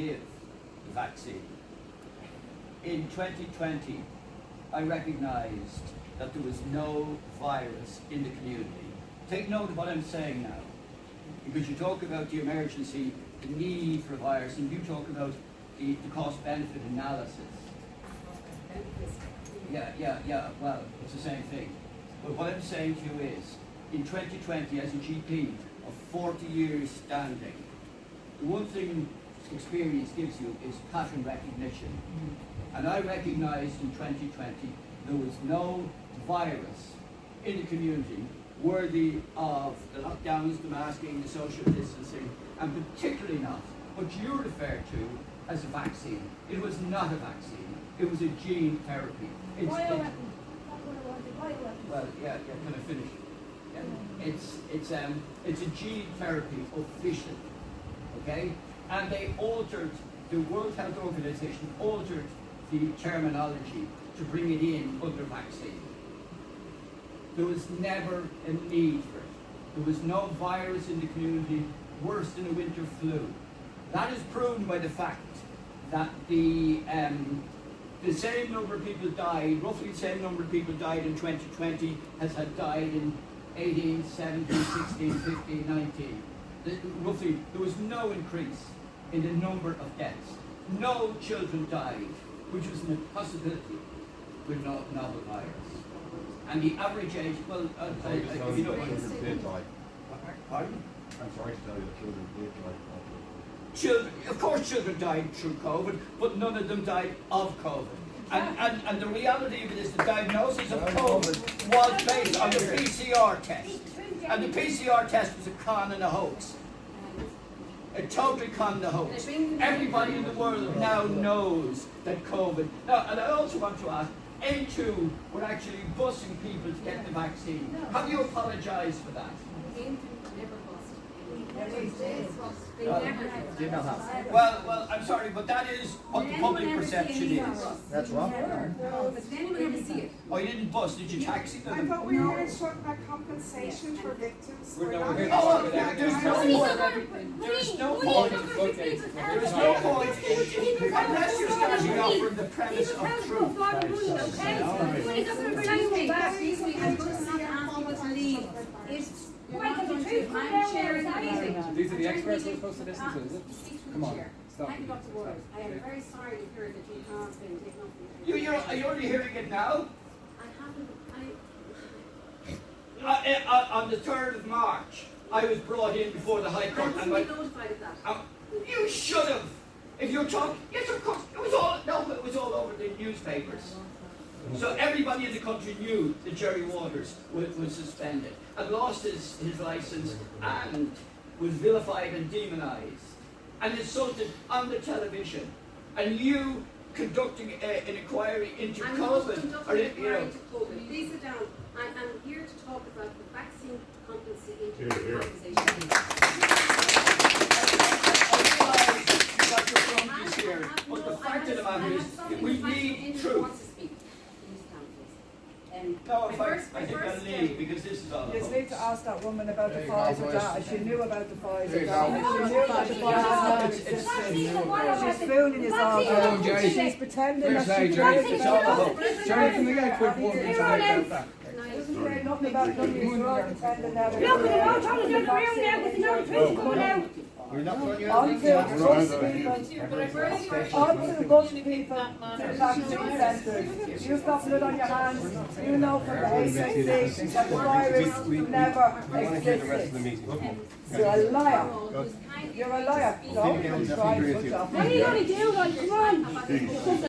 give the vaccine. In 2020, I recognised that there was no virus in the community. Take note of what I'm saying now, because you talk about the emergency, the need for a virus, and you talk about the cost-benefit analysis. Yeah, well, it's the same thing. But what I'm saying to you is, in 2020, as a GP of 40 years standing, the one thing experience gives you is pattern recognition. And I recognised in 2020 there was no virus in the community worthy of the lockdowns, the masking, the social distancing, and particularly not what you refer to as a vaccine. It was not a vaccine, it was a gene therapy. Well, yeah, can I finish? Yeah. It's a gene therapy officially, okay? And they altered, the World Health Organization altered the terminology to bring it in under vaccine. There was never a need for it. There was no virus in the community worse than a winter flu. That is proven by the fact that the same number of people died, roughly the same number of people died in 2020 as had died in 18, 17, 16, 15, 19. Roughly, there was no increase in the number of deaths. No children died, which was an impossibility with no novel virus. And the average age, well, if you know what children did die. Pardon? I'm sorry to tell you that children did die. Children, of course children died through COVID, but none of them died of COVID. And the reality of it is the diagnosis of COVID was based on the PCR test. And the PCR test was a con and a hoax. A totally con and a hoax. Everybody in the world now knows that COVID. Now, and I also want to ask, A2 were actually busing people to get the vaccine. Have you apologised for that? Well, I'm sorry, but that is what the public perception is. That's wrong. Oh, you didn't bust, did you taxi them? I thought we were here to talk about compensation for victims. There's no point. There's no point unless you're starting off from the premise of truth. These are the experts who are supposed to listen to, is it? Come on, stop. I am very sorry to hear that you have been taken off the Are you only hearing it now? I haven't, On the 3rd of March, I was brought in before the High Court. I was notified of that. You should have. If you're talking, yes, of course. It was all over the newspapers. So everybody in the country knew that Gerry Waters was suspended and lost his license and was vilified and demonised and insulted on the television. And you conducting an inquiry into I'm COVID. not conducting an inquiry into COVID. Please sit down. I am here to talk about the vaccine compensation. But the fact of the matter is, we need truth. No, I think I'll leave because this is all You about. need to ask that woman about the Pfizer data. She knew about the Pfizer There you data. go. She knew about the Pfizer data. She's fooling us all. on, Gerry. She's pretending Fair that play, she Gerry. knows It's all about about. it. Gerry, can we get a quick 1 minute about that? Doesn't care nothing about nothing. You're all pretending that. Look at it, all trying to get around there with no truth coming out. We're not going to Until most people, until most people to the vaccine centres, you stop blood on your hands, you know from the ACC that the virus never existed. You're a liar. You're a liar. No, you try to put off. What are you going to do, like, come on?